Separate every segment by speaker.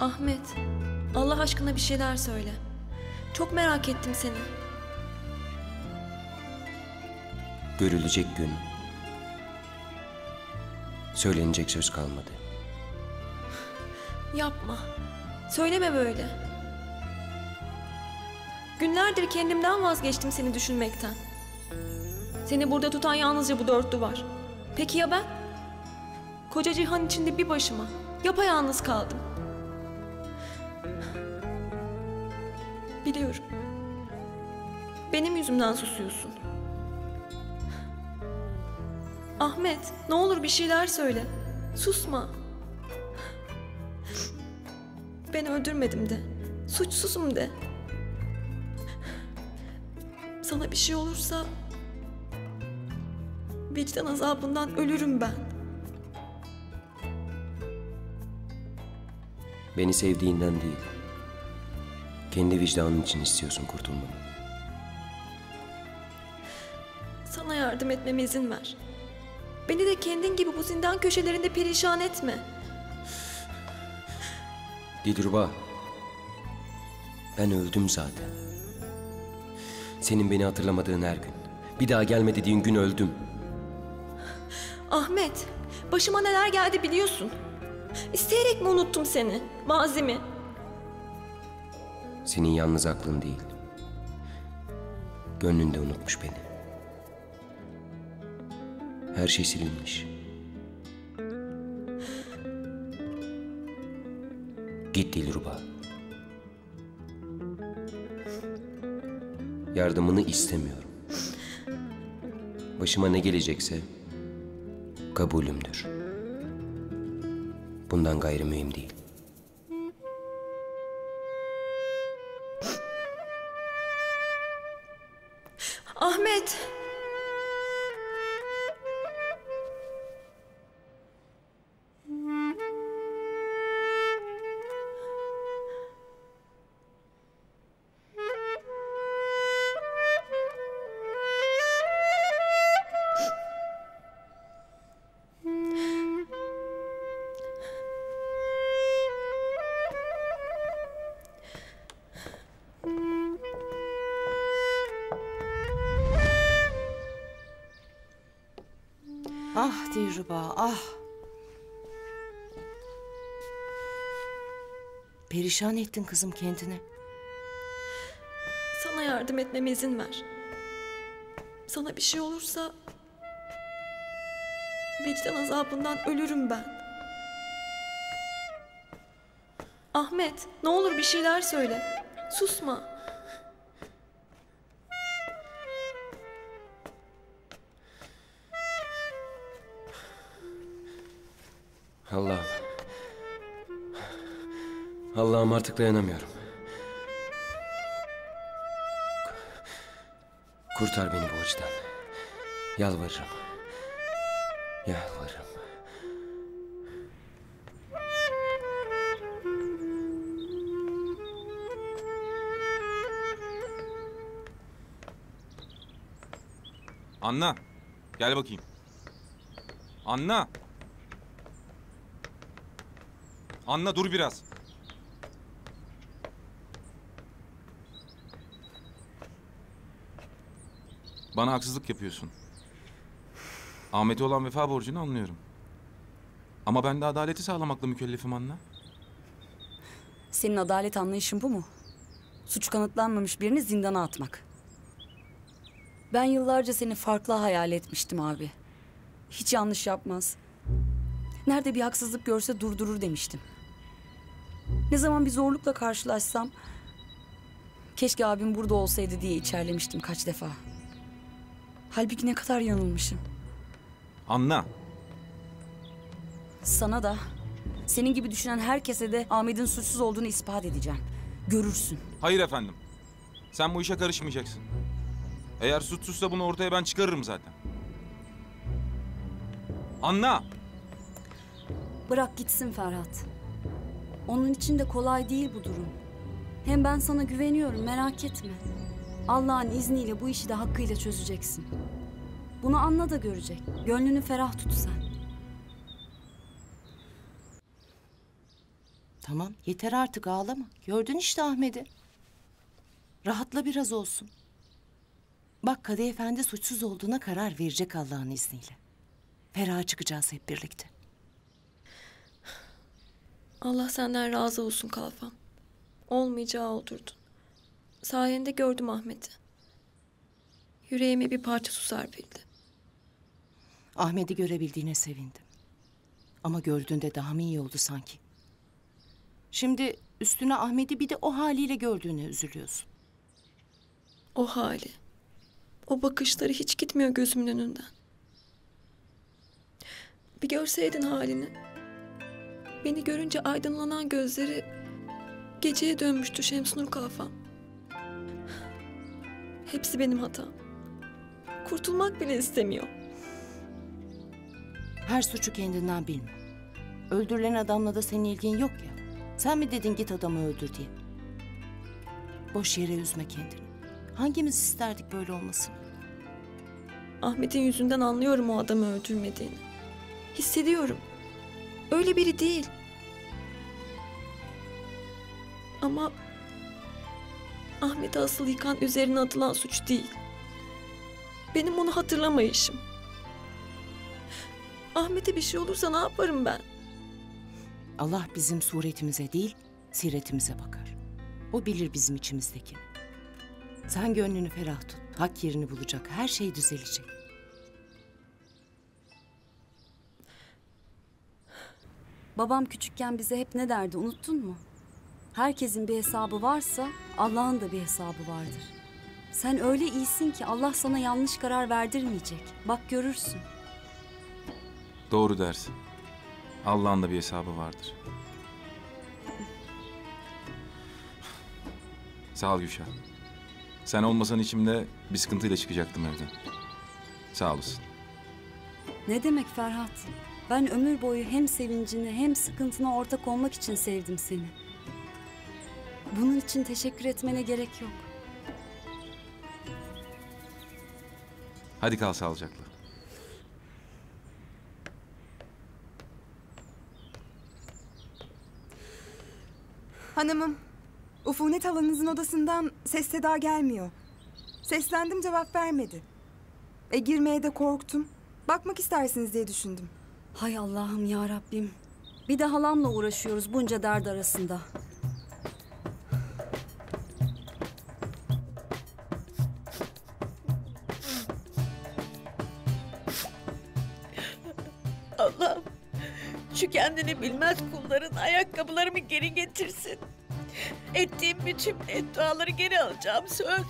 Speaker 1: Ahmet, Allah aşkına bir şeyler söyle. Çok merak ettim seni.
Speaker 2: Görülecek gün. Söylenecek söz kalmadı.
Speaker 1: Yapma. Söyleme böyle. Günlerdir kendimden vazgeçtim seni düşünmekten. Seni burada tutan yalnızca bu dört duvar. Peki ya ben? Koca cihan içinde bir başıma, yapayalnız kaldım. Biliyorum. Benim yüzümden susuyorsun. Ahmet, ne olur bir şeyler söyle. Susma. Ben öldürmedim de. Suçsuzum de. Sana bir şey olursa vicdan azabından ölürüm ben.
Speaker 2: Beni sevdiğinden değil, kendi vicdanın için istiyorsun kurtulmamı.
Speaker 1: Sana yardım etmeme izin ver. Beni de kendin gibi bu zindan köşelerinde perişan etme.
Speaker 2: Dilruba, ben öldüm zaten. Senin beni hatırlamadığın her gün, bir daha gelme dediğin gün öldüm.
Speaker 1: Ahmet, başıma neler geldi biliyorsun. İsteyerek mi unuttum seni, mazimi?
Speaker 2: Senin yalnız aklın değil, gönlün de unutmuş beni. Her şey silinmiş. Git Dilruba. Yardımını istemiyorum. Başıma ne gelecekse kabulümdür. Bundan gayrı mühim değil.
Speaker 1: Ahmet!
Speaker 3: Ah Dilruba, ah! Perişan ettin kızım kendini.
Speaker 1: Sana yardım etmeme izin ver. Sana bir şey olursa vicdan azabından ölürüm ben. Ahmet, ne olur bir şeyler söyle. Susma.
Speaker 2: Allah'ım. Allah'ım artık dayanamıyorum. Kurtar beni bu acıdan. Yalvarırım. Yalvarırım.
Speaker 4: Anna, gel bakayım. Anna. Anna dur biraz. Bana haksızlık yapıyorsun. Ahmet'e olan vefa borcunu anlıyorum. Ama ben de adaleti sağlamakla mükellefim Anna.
Speaker 5: Senin adalet anlayışın bu mu? Suç kanıtlanmamış birini zindana atmak. Ben yıllarca seni farklı hayal etmiştim abi. Hiç yanlış yapmaz. Nerede bir haksızlık görse durdurur demiştim. Ne zaman bir zorlukla karşılaşsam keşke abim burada olsaydı diye içerlemiştim kaç defa. Halbuki ne kadar yanılmışım.
Speaker 4: Anna.
Speaker 5: Sana da, senin gibi düşünen herkese de Ahmet'in suçsuz olduğunu ispat edeceğim. Görürsün.
Speaker 4: Hayır efendim. Sen bu işe karışmayacaksın. Eğer suçsuzsa bunu ortaya ben çıkarırım zaten. Anla!
Speaker 5: Bırak gitsin Ferhat. Onun için de kolay değil bu durum. Hem ben sana güveniyorum, merak etme. Allah'ın izniyle bu işi de hakkıyla çözeceksin. Bunu Anna da görecek. Gönlünü ferah tut sen.
Speaker 3: Tamam, yeter artık ağlama. Gördün işte Ahmet'i. Rahatla biraz olsun. Bak Kadı Efendi suçsuz olduğuna karar verecek Allah'ın izniyle. Feraha çıkacağız hep birlikte.
Speaker 1: Allah senden razı olsun Kalfam. Olmayacağı oldurdun. Sayende gördüm Ahmet'i. Yüreğime bir parça su serpildi.
Speaker 3: Ahmet'i görebildiğine sevindim. Ama gördüğünde daha mı iyi oldu sanki? Şimdi üstüne Ahmet'i bir de o haliyle gördüğüne üzülüyorsun.
Speaker 1: O hali. O bakışları hiç gitmiyor gözümün önünden. Bir görseydin halini. Beni görünce aydınlanan gözleri geceye dönmüştü Şemsunur Kalfam. Hepsi benim hatam. Kurtulmak bile istemiyor.
Speaker 3: Her suçu kendinden bilme. Öldürülen adamla da senin ilgin yok ya. Sen mi dedin git adamı öldür diye? Boş yere üzme kendini. Hangimiz isterdik böyle olmasını?
Speaker 1: Ahmet'in yüzünden anlıyorum o adamı öldürmediğini. Hissediyorum. Öyle biri değil. Ama Ahmet'i asıl yıkan üzerine atılan suç değil. Benim onu hatırlamayışım. Ahmet'e bir şey olursa ne yaparım ben?
Speaker 3: Allah bizim suretimize değil, siretimize bakar. O bilir bizim içimizdekini. Sen gönlünü ferah tut. Hak yerini bulacak. Her şey düzelecek.
Speaker 5: Babam küçükken bize hep ne derdi, unuttun mu? Herkesin bir hesabı varsa Allah'ın da bir hesabı vardır. Sen öyle iyisin ki Allah sana yanlış karar verdirmeyecek. Bak görürsün.
Speaker 4: Doğru dersin. Allah'ın da bir hesabı vardır. Sağ ol Gülşah. Sen olmasan içimde bir sıkıntıyla çıkacaktım evden. Sağ olasın.
Speaker 5: Ne demek Ferhat? Ben ömür boyu hem sevincine hem sıkıntına ortak olmak için sevdim seni. Bunun için teşekkür etmene gerek yok.
Speaker 4: Hadi kal sağlıcakla.
Speaker 6: Hanımım, Ufunet halanızın odasından ses seda gelmiyor. Seslendim, cevap vermedi. Girmeye de korktum. Bakmak istersiniz diye düşündüm.
Speaker 5: Hay Allah'ım ya Rabbim. Bir de halamla uğraşıyoruz bunca dert arasında.
Speaker 7: Allah'ım şu kendini bilmez kulların ayakkabılarımı geri getirsin. Ettiğim bütün bedduaları geri alacağım söz.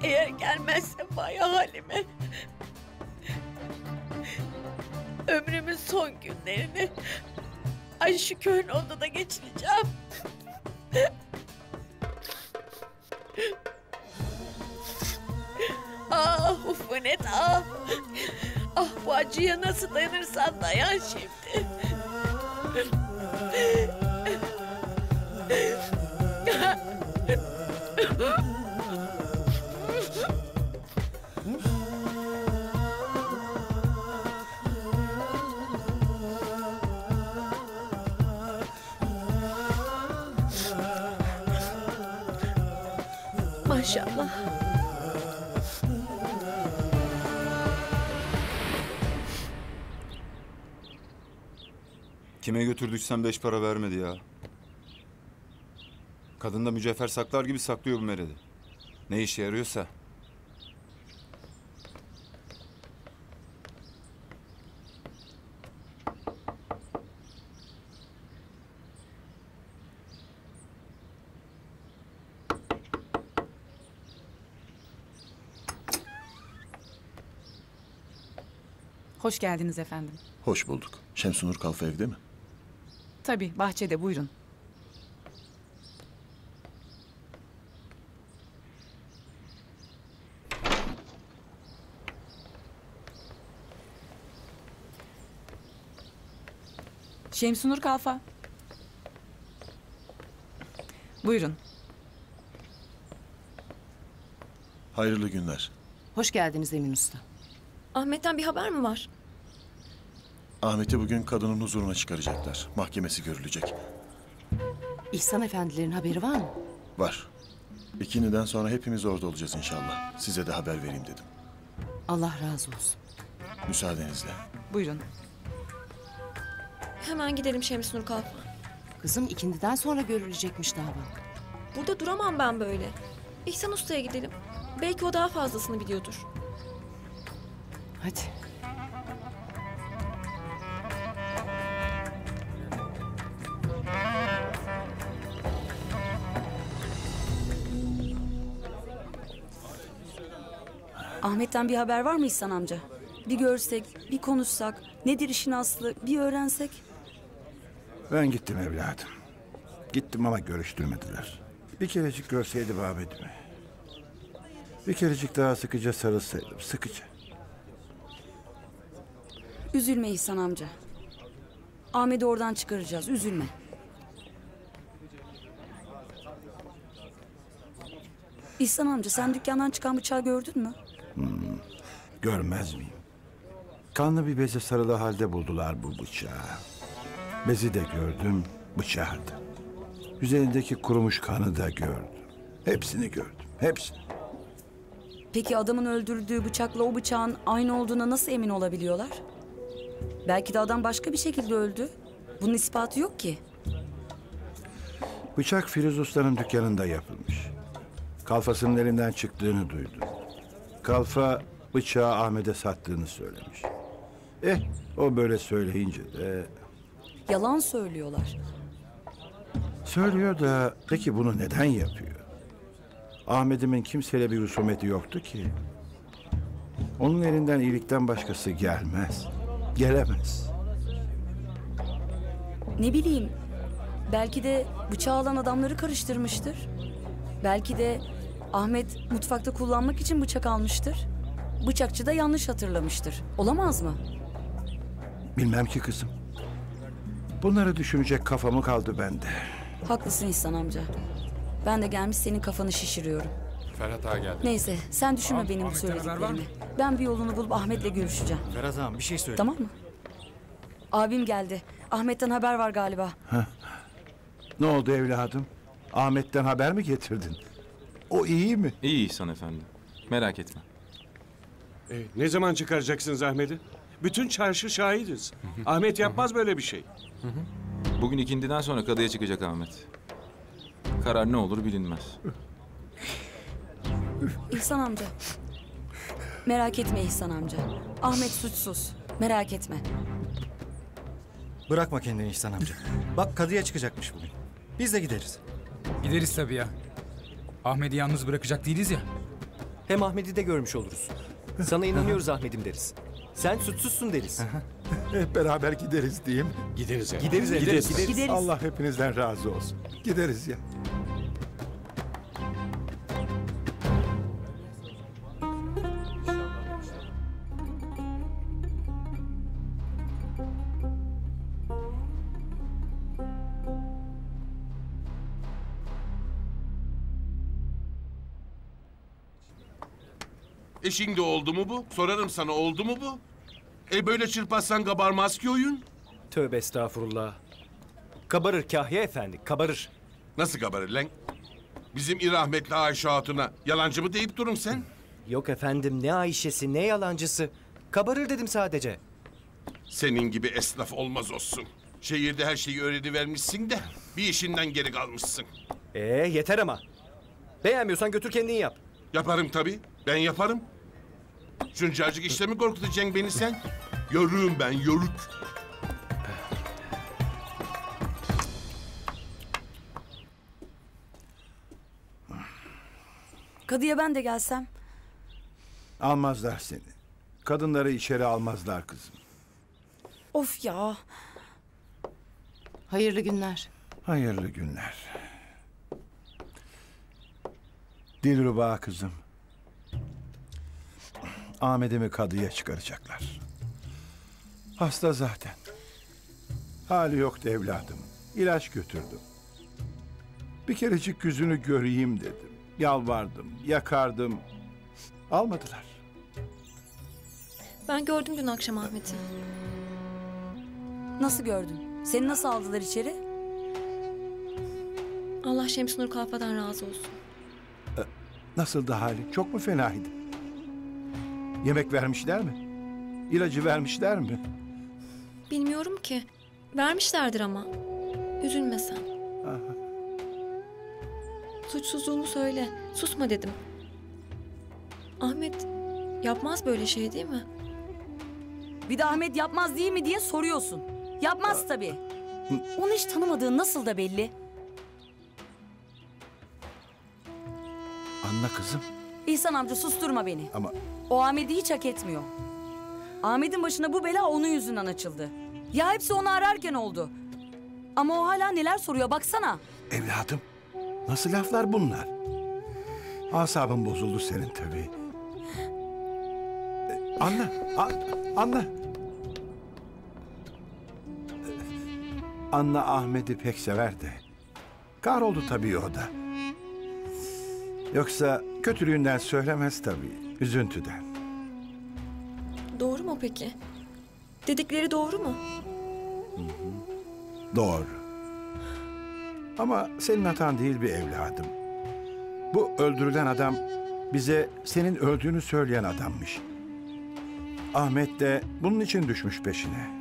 Speaker 7: Eğer gelmezse vay halime. Ömrümün son günlerini şu köyün odada geçireceğim. Ah Ufunet ah. Ah bu acıya nasıl dayanırsan dayan şimdi. Maşallah.
Speaker 8: Kime götürdüysem 5 para vermedi ya. Kadın da mücevher saklar gibi saklıyor bu meredi. Ne işe yarıyorsa.
Speaker 9: Hoş geldiniz efendim.
Speaker 10: Hoş bulduk. Şemsunur Kalfa evde mi?
Speaker 9: Tabii bahçede buyurun. Şemsunur Kalfa. Buyurun.
Speaker 10: Hayırlı günler.
Speaker 3: Hoş geldiniz Emin Usta.
Speaker 1: Ahmet'ten bir haber mi var?
Speaker 10: Ahmet'i bugün kadının huzuruna çıkaracaklar. Mahkemesi görülecek.
Speaker 3: İhsan efendilerin haberi var mı?
Speaker 10: Var. İkindiden sonra hepimiz orada olacağız inşallah. Size de haber vereyim dedim.
Speaker 3: Allah razı olsun.
Speaker 10: Müsaadenizle.
Speaker 9: Buyurun.
Speaker 1: Hemen gidelim Şemsunur Kalfa.
Speaker 3: Kızım ikindiden sonra görülecekmiş dava.
Speaker 1: Burada duramam ben böyle. İhsan Usta'ya gidelim. Belki o daha fazlasını biliyordur.
Speaker 3: Hadi.
Speaker 5: Ahmet'ten bir haber var mı İhsan amca? Bir görsek, bir konuşsak, nedir işin aslı, bir öğrensek.
Speaker 11: Ben gittim evladım. Gittim ama görüştürmediler. Bir kerecik görseydim Ahmet'imi. Bir kerecik daha sıkıca sarılsaydım, sıkıca.
Speaker 5: Üzülme İhsan amca. Ahmet'i oradan çıkaracağız, üzülme. İhsan amca sen dükkandan çıkan bıçağı gördün mü?
Speaker 11: Görmez miyim? Kanlı bir beze sarılı halde buldular bu bıçağı. Bezi de gördüm, bıçağı da. Üzerindeki kurumuş kanı da gördüm. Hepsini gördüm, hepsini.
Speaker 5: Peki adamın öldürdüğü bıçakla o bıçağın aynı olduğuna nasıl emin olabiliyorlar? Belki de adam başka bir şekilde öldü. Bunun ispatı yok ki.
Speaker 11: Bıçak Firuz Usta'nın dükkanında yapılmış. Kalfasının elinden çıktığını duydum. Kalfa bıçağı Ahmet'e sattığını söylemiş. O böyle söyleyince de...
Speaker 5: Yalan söylüyorlar.
Speaker 11: Söylüyor da peki bunu neden yapıyor? Ahmet'imin kimseyle bir husumeti yoktu ki. Onun elinden iyilikten başkası gelmez. Gelemez.
Speaker 5: Ne bileyim, belki de bıçağı alan adamları karıştırmıştır. Belki de Ahmet mutfakta kullanmak için bıçak almıştır. Bıçakçı da yanlış hatırlamıştır. Olamaz mı?
Speaker 11: Bilmem ki kızım. Bunları düşünecek kafamı kaldı bende.
Speaker 5: Haklısın İhsan amca. Ben de gelmiş senin kafanı şişiriyorum.
Speaker 12: Ferhat ağa geldi.
Speaker 5: Neyse sen düşünme benim bu söylediklerimi. Ben bir yolunu bulup Ahmet'le görüşeceğim.
Speaker 12: Ferhat ağam bir şey söyle.
Speaker 5: Tamam mı? Abim geldi. Ahmet'ten haber var galiba.
Speaker 11: Ne oldu evladım? Ahmet'ten haber mi getirdin? O iyi mi?
Speaker 4: İyi İhsan efendi. Merak etme.
Speaker 13: Ne zaman çıkaracaksınız Ahmet'i? Bütün çarşı şahidiz. Ahmet yapmaz böyle bir şey.
Speaker 4: Bugün ikindiden sonra kadıya çıkacak Ahmet. Karar ne olur bilinmez.
Speaker 5: İhsan amca. Merak etme İhsan amca. Ahmet suçsuz. Merak etme.
Speaker 12: Bırakma kendini İhsan amca. Bak kadıya çıkacakmış bugün. Biz de gideriz.
Speaker 14: Gideriz tabii ya. Ahmet'i yalnız bırakacak değiliz ya.
Speaker 15: Hem Ahmet'i de görmüş oluruz. Sana inanıyoruz Ahmet'im deriz. Sen suçsuzsun deriz.
Speaker 11: Hep beraber gideriz diyeyim.
Speaker 13: Gideriz ya.
Speaker 15: Gideriz.
Speaker 11: Allah hepinizden razı olsun. Gideriz ya.
Speaker 16: Şimdi oldu mu bu? Sorarım sana, oldu mu bu? Böyle çırpazsan kabarmaz ki oyun.
Speaker 15: Tövbe estağfurullah. Kabarır Kahya efendi, kabarır.
Speaker 16: Nasıl kabarır lan? Bizim rahmetli Ayşe Hatun'a yalancı mı deyip durun sen?
Speaker 15: Yok efendim, ne Ayşe'si ne yalancısı. Kabarır dedim sadece.
Speaker 16: Senin gibi esnaf olmaz olsun. Şehirde her şeyi öğrenivermişsin de bir işinden geri kalmışsın.
Speaker 15: Yeter ama. Beğenmiyorsan götür kendin yap.
Speaker 16: Yaparım tabii, ben yaparım. Şuncacık işte mi korkutacaksın beni sen? Yörüğüm ben, yörük.
Speaker 5: Kadıya ben de gelsem.
Speaker 11: Almazlar seni. Kadınları içeri almazlar kızım.
Speaker 5: Of ya.
Speaker 3: Hayırlı günler.
Speaker 11: Hayırlı günler. Dilruba kızım. Ahmet'imi kadıya çıkaracaklar. Hasta zaten. Hali yoktu evladım. İlaç götürdüm. Bir kerecik yüzünü göreyim dedim. Yalvardım, yakardım. Almadılar.
Speaker 1: Ben gördüm dün akşam Ahmet'i.
Speaker 5: Nasıl gördün? Seni nasıl aldılar içeri?
Speaker 1: Allah Şemsnur Kalfa'dan razı olsun.
Speaker 11: Nasıldı hali? Çok mu fenaydı? Yemek vermişler mi? İlacı vermişler mi?
Speaker 1: Bilmiyorum ki. Vermişlerdir ama. Üzülme sen.
Speaker 11: Aha.
Speaker 1: Suçsuzluğunu söyle. Susma dedim. Ahmet yapmaz böyle şey değil mi?
Speaker 5: Bir de Ahmet yapmaz değil mi diye soruyorsun. Yapmaz tabii. Onu hiç tanımadığın nasıl da belli.
Speaker 11: Anla kızım.
Speaker 5: İhsan amca susturma beni.
Speaker 11: Ama
Speaker 5: O Ahmet'i hiç hak etmiyor. Ahmet'in başına bu bela onun yüzünden açıldı. Ya hepsi onu ararken oldu. Ama o hala neler soruyor baksana.
Speaker 11: evladım, nasıl laflar bunlar? Asabın bozuldu senin tabii. Anla, anla. Anla Ahmet'i pek sever de. Kahroldu tabii o da. Yoksa kötülüğünden söylemez tabii, üzüntüden.
Speaker 1: Doğru mu peki? Dedikleri doğru mu?
Speaker 11: Doğru. Ama senin hatan değil bir evladım. Bu öldürülen adam bize senin öldüğünü söyleyen adammış. Ahmet de bunun için düşmüş peşine.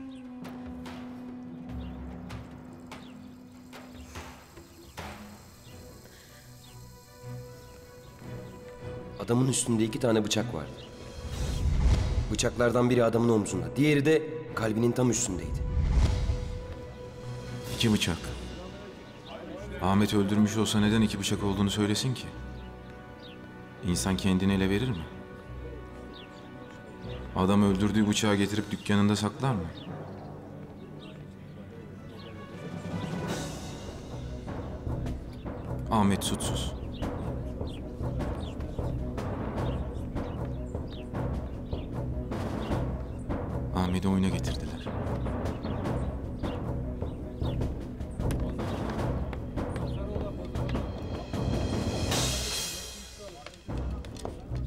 Speaker 2: Adamın üstünde 2 tane bıçak vardı. Bıçaklardan biri adamın omzunda, diğeri de kalbinin tam üstündeydi.
Speaker 4: 2 bıçak. Ahmet öldürmüş olsa neden 2 bıçak olduğunu söylesin ki? İnsan kendini ele verir mi? Adam öldürdüğü bıçağı getirip dükkanında saklar mı? Ahmet suçsuz. Ahmet'i oyuna getirdiler.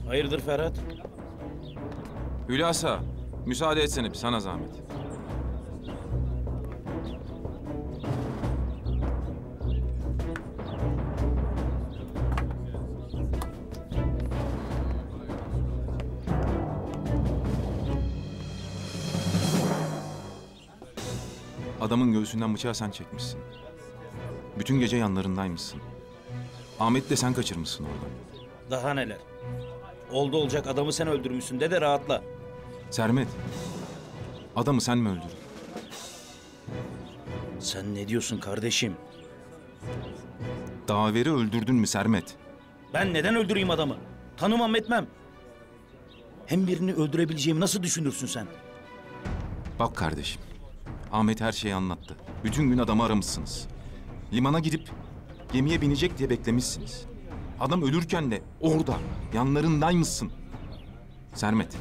Speaker 17: Hayırdır Ferhat?
Speaker 4: Hülasa, müsaade etsene bir, sana zahmet. Adamın göğsünden bıçağı sen çekmişsin. Bütün gece yanlarındaymışsın. Ahmet'i de sen kaçırmışsın oradan.
Speaker 17: Daha neler? Oldu olacak adamı sen öldürmüşsün de rahatla.
Speaker 4: Sermet, adamı sen mi öldürdün?
Speaker 17: Sen ne diyorsun kardeşim?
Speaker 4: Daveri öldürdün mü Sermet?
Speaker 17: Ben neden öldüreyim adamı? Tanımam etmem. Hem birini öldürebileceğimi nasıl düşünürsün sen?
Speaker 4: Bak kardeşim, Ahmet her şeyi anlattı. Bütün gün adamı aramışsınız. Limana gidip gemiye binecek diye beklemişsiniz. Adam ölürken de orada, yanlarındaymışsın. Sermet,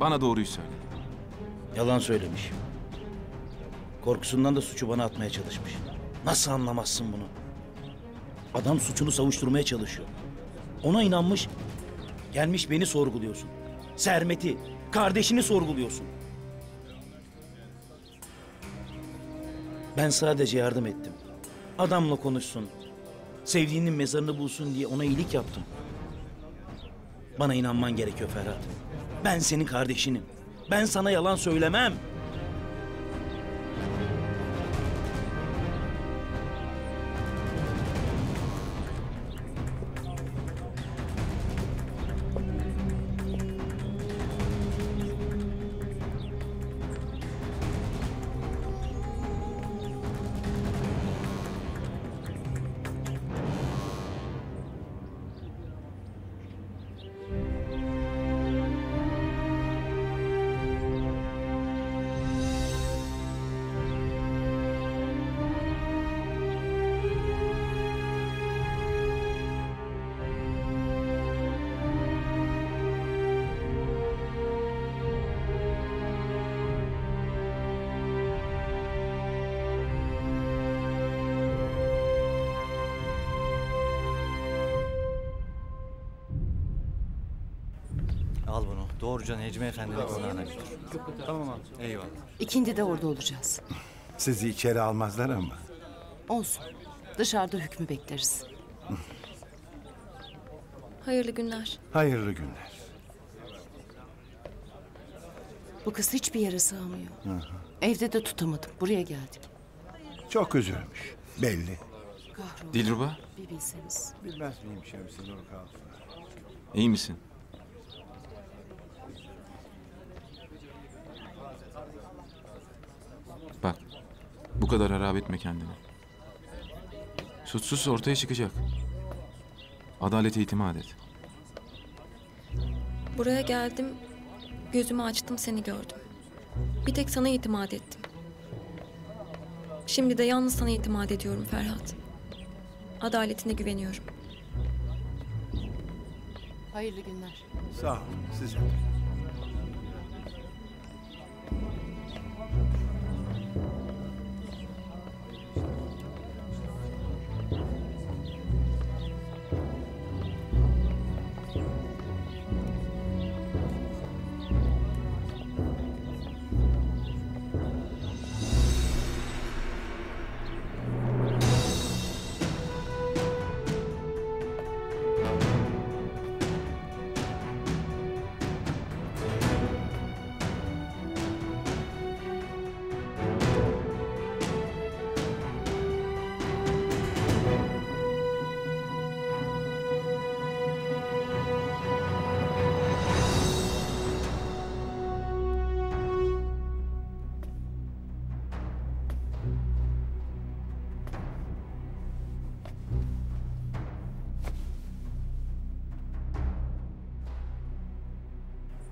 Speaker 4: bana doğruyu söyle.
Speaker 17: Yalan söylemiş. Korkusundan da suçu bana atmaya çalışmış. Nasıl anlamazsın bunu? Adam suçunu savuşturmaya çalışıyor. Ona inanmış, gelmiş beni sorguluyorsun. Sermet'i, kardeşini sorguluyorsun. Ben sadece yardım ettim. Adamla konuşsun, sevdiğinin mezarını bulsun diye ona iyilik yaptım. Bana inanman gerekiyor Ferhat. Ben senin kardeşinim. Ben sana yalan söylemem.
Speaker 12: Doğruca Necmi Efendi'nin konağına götür. Tamam abi. Eyvallah.
Speaker 3: İkindi de orada olacağız.
Speaker 11: Sizi içeri almazlar ama.
Speaker 3: Olsun. Dışarıda hükmü bekleriz.
Speaker 1: Hayırlı günler.
Speaker 11: Hayırlı günler.
Speaker 3: Bu kız hiçbir yere sığamıyor.
Speaker 11: Hı hı.
Speaker 3: Evde de tutamadım. Buraya geldim.
Speaker 11: Çok üzülmüş. Belli.
Speaker 3: Kahrolsun.
Speaker 4: Dilruba,
Speaker 3: Bir bilseniz.
Speaker 11: Bilmez miyim Şemsi Nur Kalfa?
Speaker 4: iyi misin? Bak, bu kadar harap etme kendini. Suçsuz ortaya çıkacak. Adalete itimat et.
Speaker 1: Buraya geldim, gözümü açtım, seni gördüm. Bir tek sana itimat ettim. Şimdi de yalnız sana itimat ediyorum Ferhat. Adaletine güveniyorum.
Speaker 3: Hayırlı günler.
Speaker 11: Sağ olun size.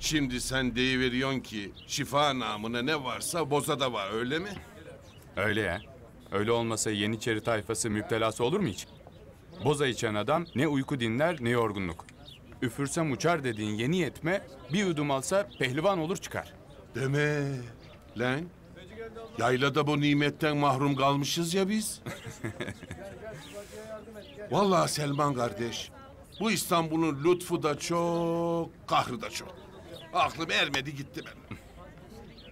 Speaker 16: Şimdi sen deyiveriyorsun ki şifa namına ne varsa bozada var, öyle mi?
Speaker 18: Öyle ya. Öyle olmasa Yeniçeri tayfası müptelası olur mu hiç? Boza içen adam ne uyku dinler ne yorgunluk. Üfürsem uçar dediğin yeni yetme bir yudum alsa pehlivan olur çıkar.
Speaker 16: Deme lan. Yaylada bu nimetten mahrum kalmışız ya biz. Vallahi Selman kardeş, bu İstanbul'un lütfu da çok, kahrı da çok. Aklım ermedi gitti benim.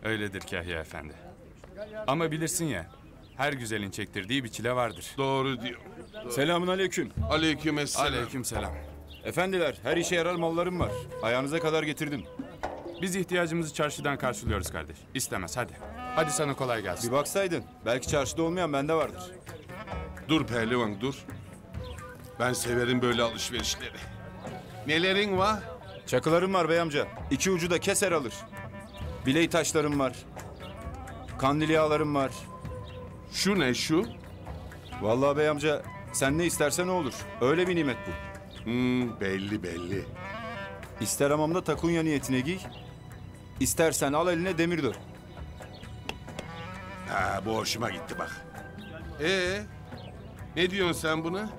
Speaker 18: Öyledir Kahya Efendi. Ama bilirsin ya, her güzelin çektirdiği bir çile vardır.
Speaker 16: Doğru diyor.
Speaker 19: Selamun aleyküm.
Speaker 16: Aleykümselam.
Speaker 18: Aleykümselam.
Speaker 19: Efendiler, her işe yarar mallarım var. Ayağınıza kadar getirdim.
Speaker 18: Biz ihtiyacımızı çarşıdan karşılıyoruz kardeş. İstemez hadi. Hadi sana kolay gelsin.
Speaker 19: Bir baksaydın. Belki çarşıda olmayan bende vardır.
Speaker 16: Dur pehlivan dur. Ben severim böyle alışverişleri. Nelerin var?
Speaker 19: Çakılarım var bey amca. İki ucu da keser alır. Biley taşlarım var. Kandil yağlarım var.
Speaker 16: Şu ne şu?
Speaker 19: Vallahi bey amca sen ne istersen o olur. Öyle bir nimet bu.
Speaker 16: Belli belli.
Speaker 19: İster hamamda takunya niyetine giy. İstersen al eline demir dör.
Speaker 16: Ha, bu hoşuma gitti bak. Ne diyorsun sen buna?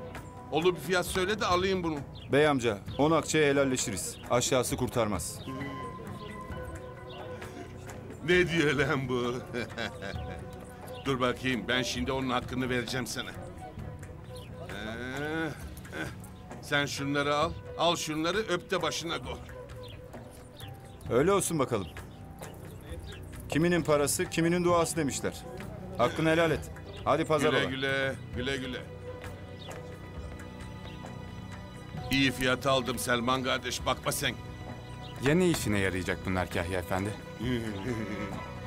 Speaker 16: Olur bir fiyat söyle de alayım bunu.
Speaker 19: Bey amca 10 akçeye helalleşiriz. Aşağısı kurtarmaz.
Speaker 16: Ne diyor lan bu? Dur bakayım, ben şimdi onun hakkını vereceğim sana. Sen şunları al. Al şunları, öp de başına koy.
Speaker 19: Öyle olsun bakalım. Kiminin parası, kiminin duası demişler. Hakkını helal et. Hadi pazar
Speaker 16: Güle
Speaker 19: ola.
Speaker 16: güle, güle güle. İyi fiyat aldım Selman kardeş, bakma sen.
Speaker 18: Ya ne işine yarayacak bunlar Kahya Efendi?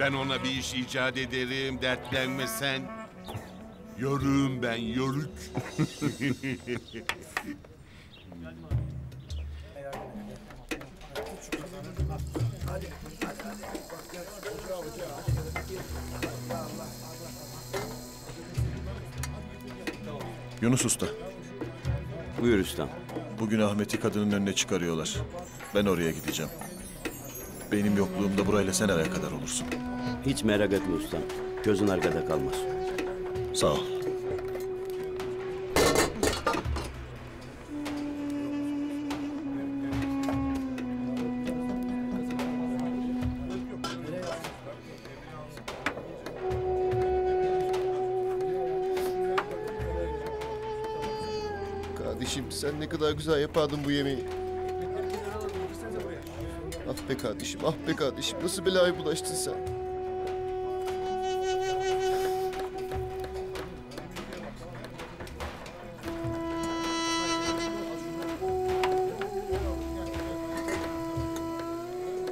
Speaker 16: Ben ona bir iş icat ederim, dertlenme sen. Yörüğüm ben, yörük.
Speaker 10: Yunus Usta.
Speaker 20: Buyur ustam.
Speaker 10: Bugün Ahmet'i kadının önüne çıkarıyorlar. Ben oraya gideceğim. Benim yokluğumda burayla sen eve kadar olursun.
Speaker 20: Hiç merak etme ustam. Gözün arkada kalmaz.
Speaker 10: Sağ ol.
Speaker 21: Kardeşim sen ne kadar güzel yapardın bu yemeği. Ah be kardeşim, ah be kardeşim. Nasıl belaya bulaştın sen?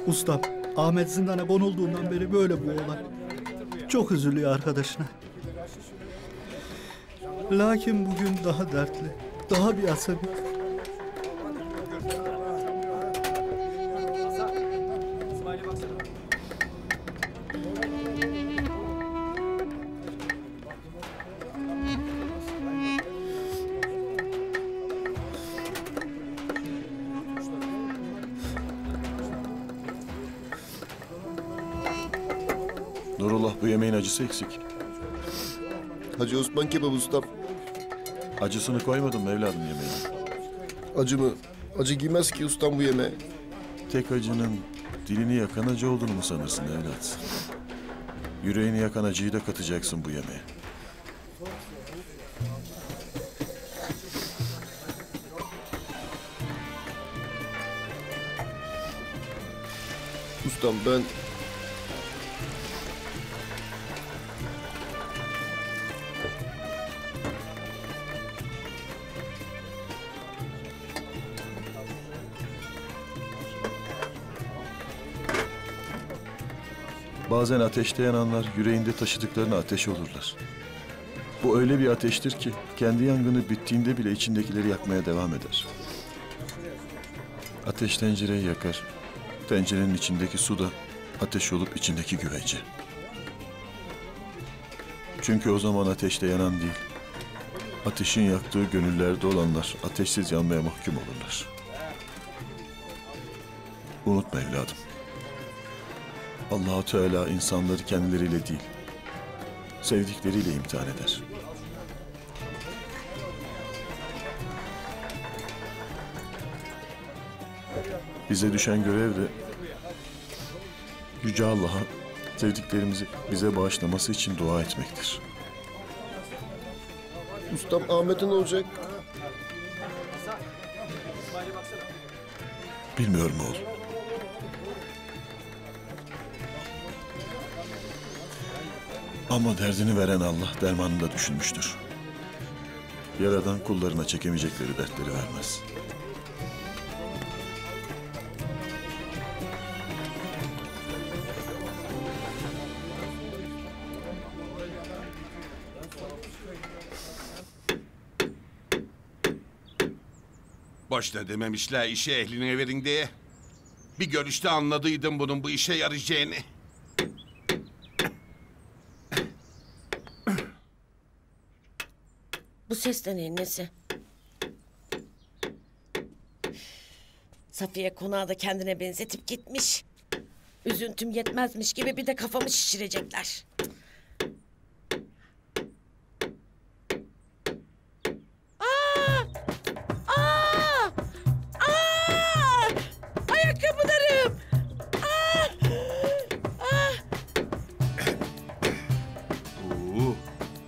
Speaker 22: Ustam, Ahmet zindana konulduğundan beri böyle bu olay. Çok üzülüyor arkadaşına. Lakin bugün daha dertli, daha bir asabi.
Speaker 10: Nurullah, bu yemeğin acısı eksik.
Speaker 21: Hacı Osman kebap ustam.
Speaker 10: Acısını koymadım mı evladım yemeğine?
Speaker 21: Acı mı? Acı giymez ki ustam bu yemeğe.
Speaker 10: Tek acının dilini yakan acı olduğunu mu sanırsın evlat? Yüreğini yakan acıyı da katacaksın bu yemeğe.
Speaker 21: Ustam ben...
Speaker 10: Bazen ateşte yananlar yüreğinde taşıdıklarına ateş olurlar. Bu öyle bir ateştir ki kendi yangını bittiğinde bile içindekileri yakmaya devam eder. Ateş tencereyi yakar. Tencerenin içindeki su da ateş olup içindeki güvece. Çünkü o zaman ateşte yanan değil, ateşin yaktığı gönüllerde olanlar ateşsiz yanmaya mahkum olurlar. Unutma evladım. Allah-u Teala insanları kendileriyle değil, sevdikleriyle imtihan eder. Bize düşen görev de Yüce Allah'a sevdiklerimizi bize bağışlaması için dua etmektir.
Speaker 21: Ustam Ahmet'e ne olacak?
Speaker 10: Bilmiyorum oğlum. Ama derdini veren Allah dermanını da düşünmüştür. Yaradan kullarına çekemeyecekleri dertleri vermez.
Speaker 16: Boşuna dememişler işi ehline verin diye. Bir görüşte anladıydım bunun bu işe yarayacağını.
Speaker 7: Bu ses de neyin nesi? Safiye konağı da kendine benzetip gitmiş. Üzüntüm yetmezmiş gibi bir de kafamı şişirecekler. Ayakkabılarım!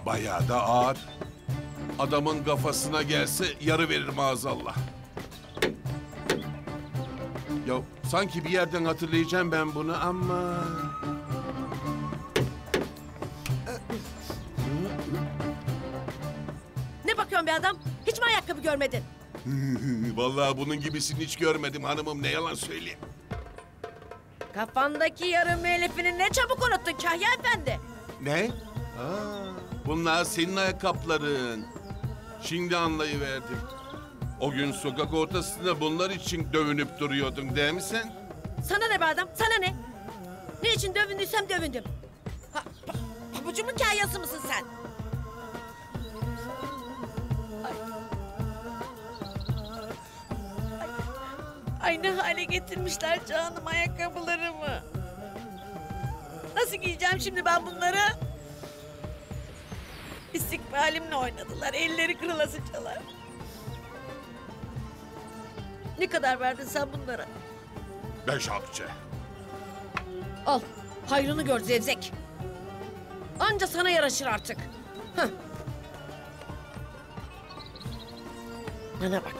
Speaker 16: Bayağı da ağır. Adamın kafasına gelse yarı verir maazallah. Ya sanki bir yerden hatırlayacağım ben bunu ama...
Speaker 7: Ne bakıyorsun be adam? Hiç mi ayakkabı görmedin?
Speaker 16: Vallahi bunun gibisini hiç görmedim hanımım, ne yalan söyleyeyim.
Speaker 7: Kafandaki yarım müellifini ne çabuk unuttun Kahya Efendi.
Speaker 16: Ne? Bunlar senin ayakkabıların. Şimdi anlayıverdim. O gün sokak ortasında bunlar için dövünüp duruyordun değil mi sen?
Speaker 7: Sana ne be adam, sana ne? Ne için dövündüysem dövündüm. Pabucumun kahyası mısın sen? Ay ne hale getirmişler canım ayakkabılarımı. Nasıl giyeceğim şimdi ben bunları? İstikbalimle oynadılar, elleri kırılasıcalar. Ne kadar verdin sen bunlara?
Speaker 16: 5 akçe.
Speaker 7: Al, hayrını gör zevzek. Anca sana yaraşır artık. Heh. Bana bak,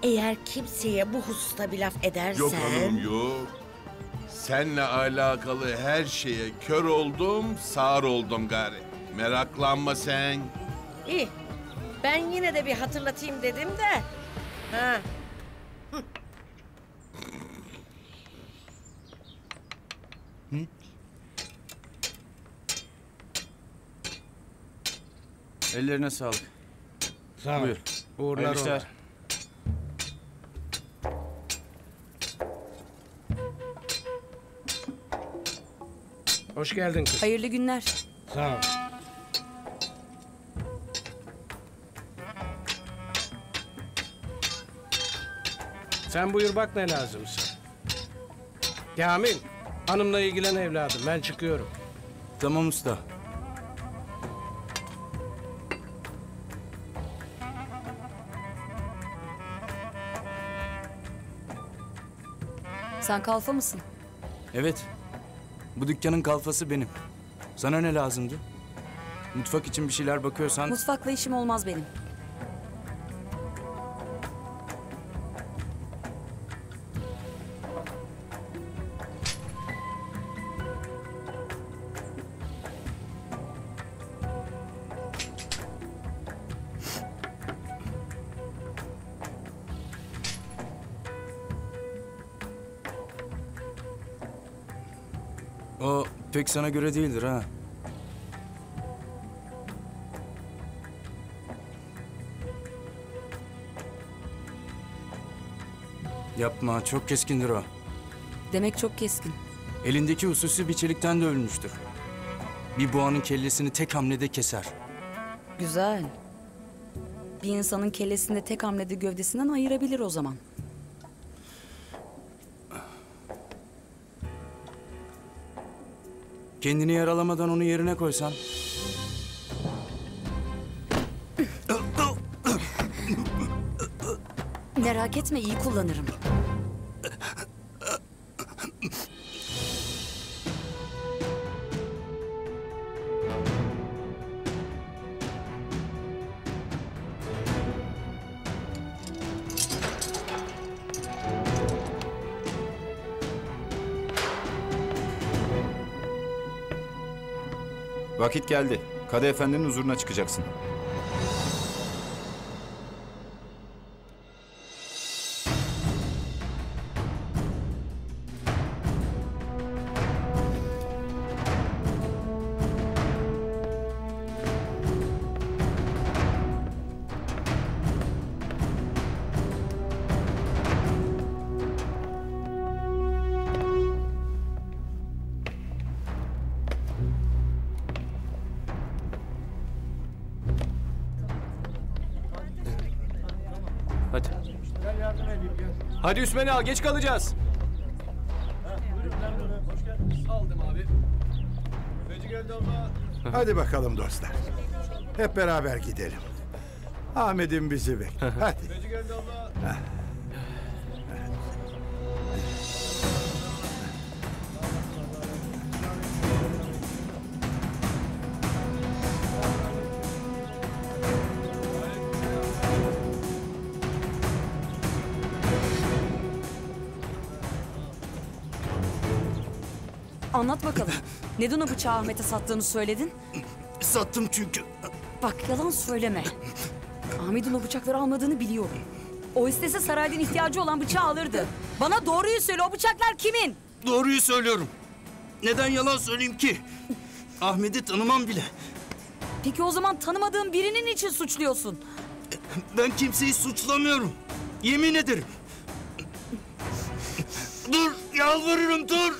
Speaker 7: Eğer kimseye bu hususta bir laf edersen...
Speaker 16: Yok hanım yok. Seninle alakalı her şeye kör oldum, sağır oldum gari. Meraklanma sen.
Speaker 7: İyi. Ben yine de bir hatırlatayım dedim de. Ha.
Speaker 19: Ellerine sağlık.
Speaker 12: Sağ ol.
Speaker 19: Buyur.
Speaker 12: Uğurlar
Speaker 19: Hayırlı işler.
Speaker 12: olsun. Hoş geldin kız.
Speaker 5: Hayırlı günler.
Speaker 12: Sağ ol. Sen buyur bak ne lazımsa. Kamil, hanımla ilgilen evladım. Ben çıkıyorum.
Speaker 19: Tamam usta.
Speaker 5: Sen kalfa mısın?
Speaker 19: Evet. Bu dükkanın kalfası benim. Sana ne lazımdı? Mutfak için bir şeyler bakıyorsan...
Speaker 5: Mutfakla işim olmaz benim.
Speaker 19: O pek sana göre değildir ha. Yapma, çok keskindir o.
Speaker 5: Demek çok keskin.
Speaker 19: Elindeki hususi bir çelikten de ölmüştür. Bir boğanın kellesini tek hamlede keser.
Speaker 5: Güzel. Bir insanın kellesini de tek hamlede gövdesinden ayırabilir o zaman.
Speaker 19: Kendini yaralamadan onu yerine koysan...
Speaker 5: Merak etme, iyi kullanırım.
Speaker 19: Vakit geldi. Kadı Efendi'nin huzuruna çıkacaksın.
Speaker 15: Hadi. Hadi Üsmen'i al, geç kalacağız.
Speaker 22: Aldım abi.
Speaker 11: Hadi bakalım dostlar. Hep beraber gidelim. Ahmet'im bizi bekliyor. Hadi. Heh.
Speaker 5: Anlat bakalım. Neden o bıçağı Ahmet'e sattığını söyledin?
Speaker 17: Sattım çünkü.
Speaker 5: Bak yalan söyleme. Ahmet'in o bıçakları almadığını biliyorum. O istese saraydan ihtiyacı olan bıçağı alırdı. Bana doğruyu söyle, o bıçaklar kimin?
Speaker 17: Doğruyu söylüyorum. Neden yalan söyleyeyim ki? Ahmet'i tanımam bile.
Speaker 5: Peki o zaman tanımadığın birinin için suçluyorsun?
Speaker 17: Ben kimseyi suçlamıyorum. Yemin ederim. Dur, yalvarırım dur.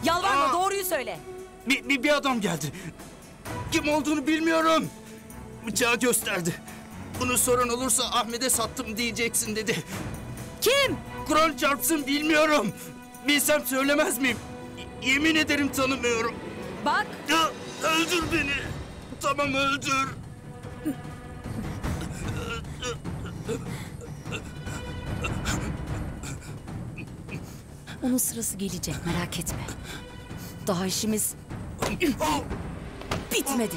Speaker 5: Yalvarma, doğruyu söyle.
Speaker 17: Bir adam geldi. Kim olduğunu bilmiyorum. Bıçağı gösterdi. Bunu soran olursa Ahmet'e sattım diyeceksin dedi.
Speaker 5: Kim?
Speaker 17: Kur'an çarpsın bilmiyorum. Bilsem söylemez miyim? Yemin ederim tanımıyorum.
Speaker 5: Bak.
Speaker 17: Ya, öldür beni. Tamam öldür.
Speaker 5: Onun sırası gelecek, merak etme. Daha işimiz bitmedi.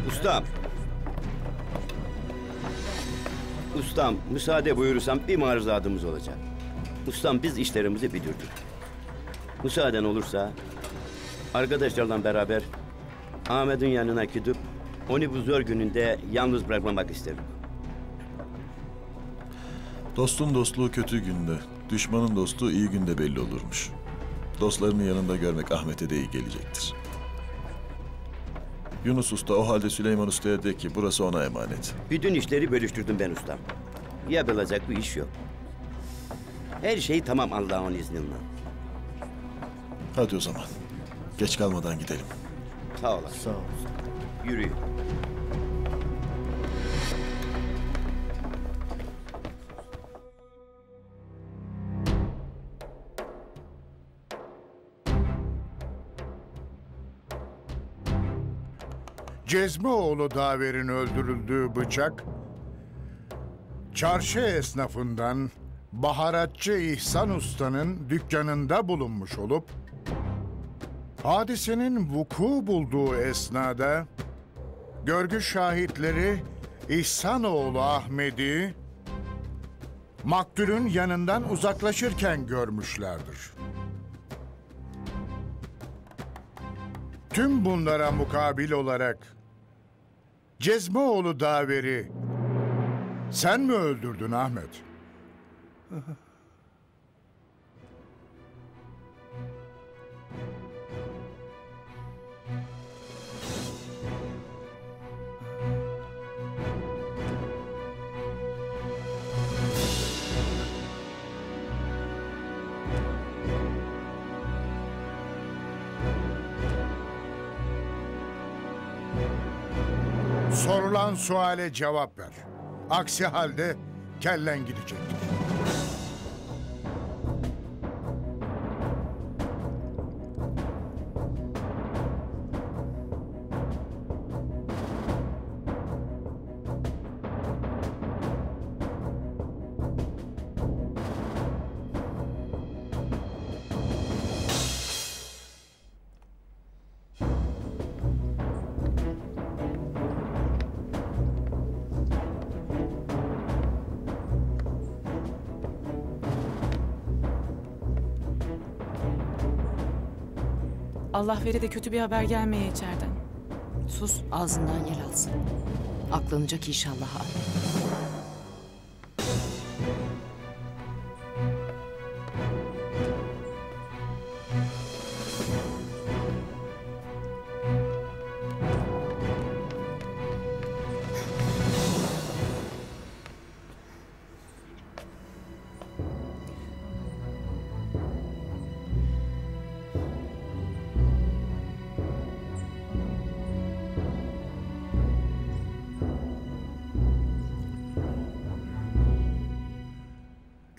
Speaker 20: Ustam. Ustam, müsaade buyurursam bir maruzatımız olacak. Ustam, biz işlerimizi bitirdik. Müsaaden olursa arkadaşlarla beraber Ahmet'in yanına gidip onu bu zor gününde yalnız bırakmamak isterim.
Speaker 10: Dostun dostluğu kötü günde, düşmanın dostluğu iyi günde belli olurmuş. Dostlarının yanında görmek Ahmet'e de iyi gelecektir. Yunus Usta o halde Süleyman Usta'ya de ki burası ona emanet.
Speaker 20: Bütün işleri bölüştürdüm ben ustam. Yapılacak bir iş yok. Her şey tamam Allah'ın izniyle.
Speaker 10: Hadi o zaman. Geç kalmadan gidelim.
Speaker 20: Sağ olasın.
Speaker 10: Sağ ol.
Speaker 20: Yürüyün.
Speaker 6: Cezmioğlu Daver'in öldürüldüğü bıçak, çarşı esnafından baharatçı İhsan Usta'nın dükkanında bulunmuş olup, hadisenin vuku bulduğu esnada, görgü şahitleri İhsanoğlu Ahmet'i, maktulün yanından uzaklaşırken görmüşlerdir. Tüm bunlara mukabil olarak Cezmioğlu Daver'i sen mi öldürdün Ahmet? Sorulan suale cevap ver. Aksi halde kellen gidecektir.
Speaker 9: Allah vere de kötü bir haber gelmeye içeriden.
Speaker 3: Sus, ağzından yel alsın. Aklanacak inşallah abi.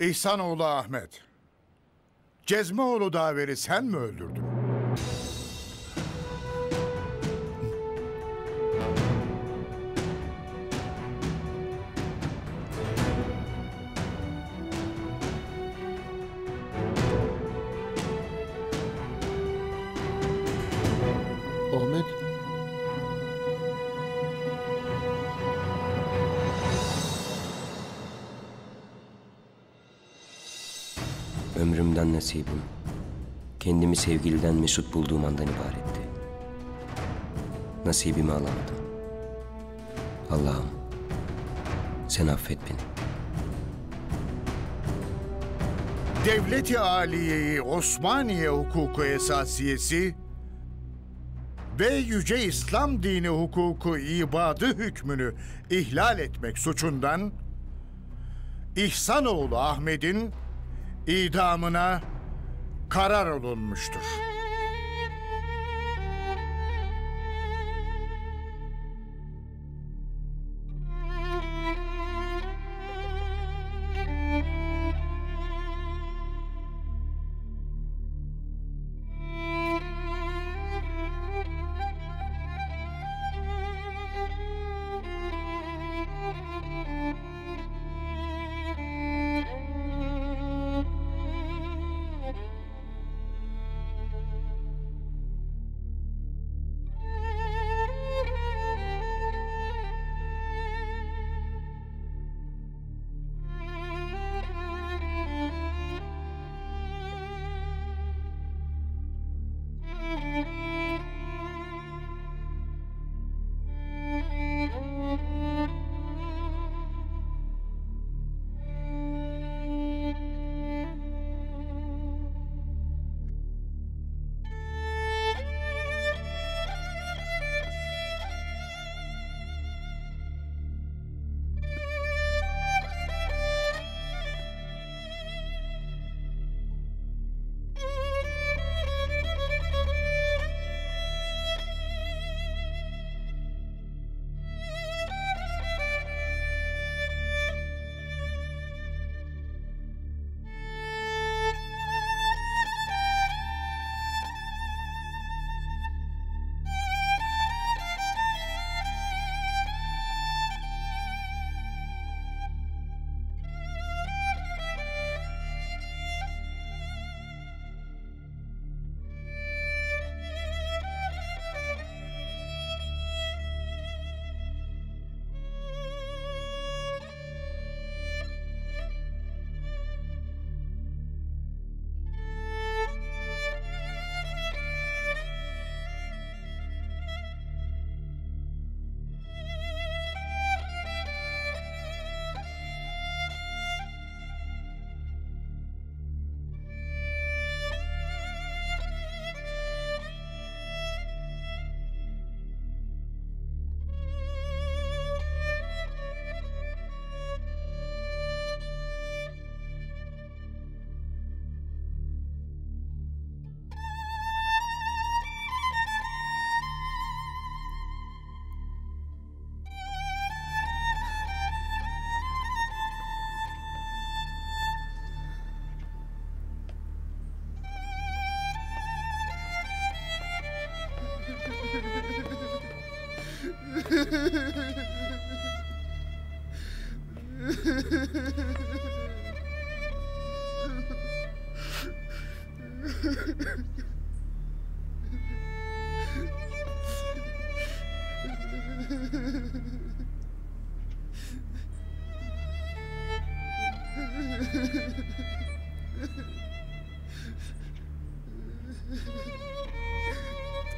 Speaker 3: İhsanoğlu Ahmet, Cezmioğlu Daver'i sen mi öldürdün?
Speaker 21: Ahmet.
Speaker 2: Ömrümden nasibim, kendimi sevgiliden mesut bulduğum andan ibaretti. Nasibimi alamadım. Allah'ım, sen affet beni.
Speaker 6: Devlet-i Aliye'yi Osmaniye hukuku esasiyesi ve Yüce İslam dini hukuku ibadı hükmünü ihlal etmek suçundan İhsanoğlu Ahmet'in idamına karar olunmuştur.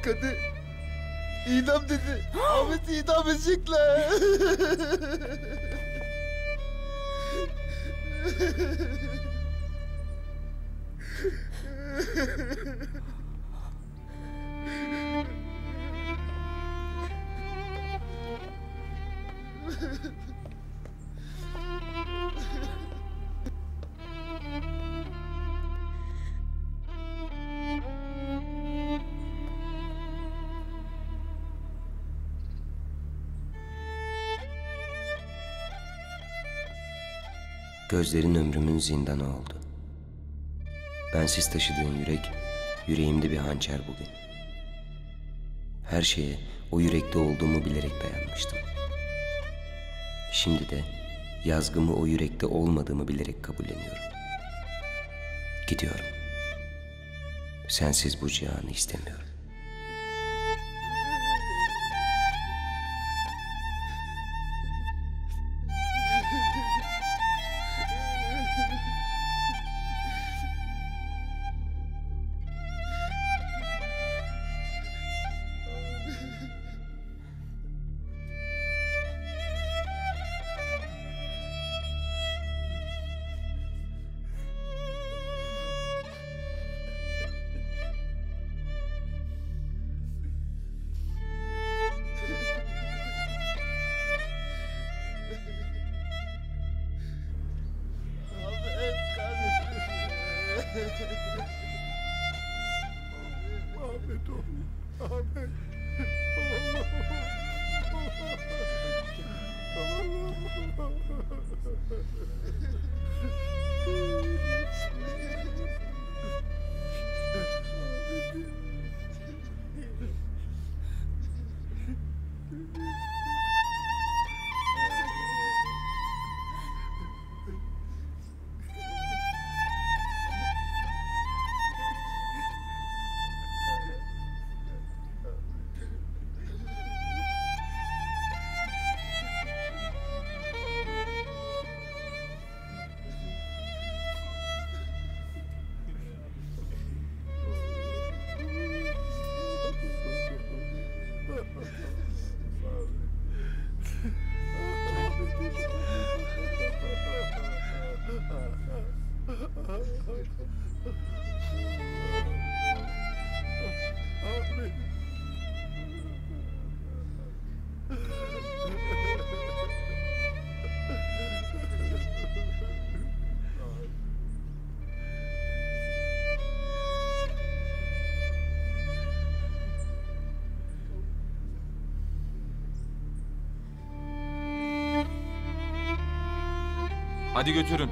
Speaker 21: Kadir idam dedi. Ahmet'i idam edecekler.
Speaker 2: Gözlerin ömrümün zindanı oldu. Bensiz taşıdığın yürek, yüreğimde bir hançer bugün. Her şeye o yürekte olduğumu bilerek dayanmıştım. Şimdi de yazgımı o yürekte olmadığımı bilerek kabulleniyorum. Gidiyorum. Sensiz bu cihanı istemiyorum.
Speaker 21: Ahmet oğlum, Ahmet.
Speaker 4: Hadi götürün.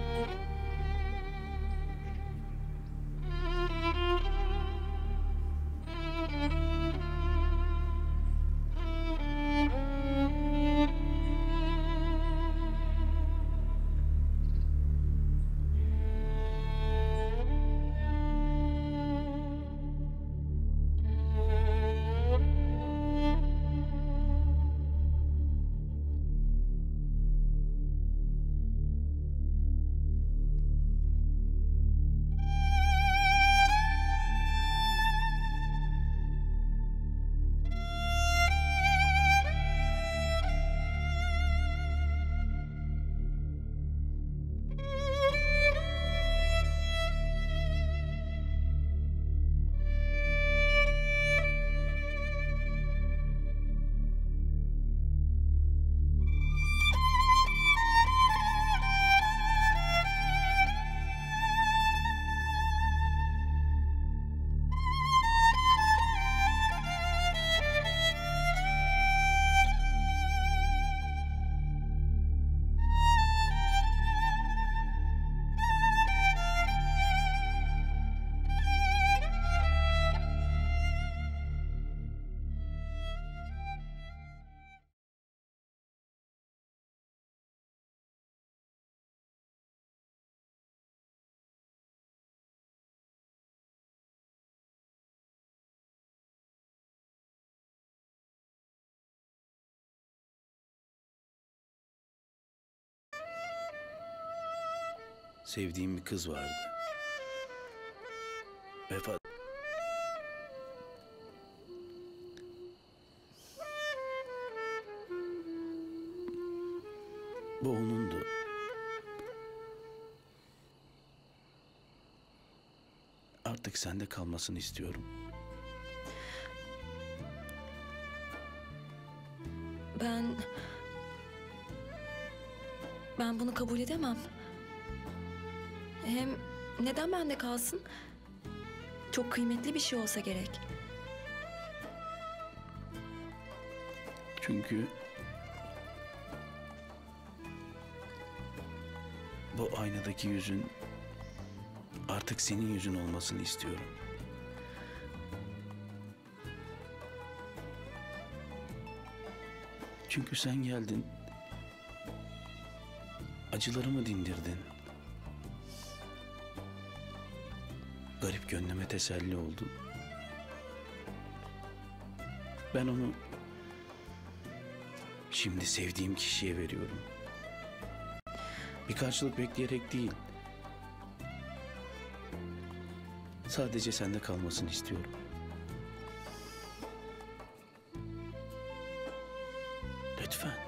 Speaker 17: Sevdiğim bir kız vardı. Vefat... Bu onundu. Artık sende kalmasını istiyorum.
Speaker 1: Ben bunu kabul edemem. Hem neden bende kalsın? Çok kıymetli bir şey olsa gerek.
Speaker 17: Çünkü bu aynadaki yüzün artık senin yüzün olmasını istiyorum. Çünkü sen geldin, acılarımı dindirdin. Garip gönlüme teselli oldun. Ben onu şimdi sevdiğim kişiye veriyorum. Bir karşılık bekleyerek değil. Sadece sende kalmasını istiyorum. Lütfen.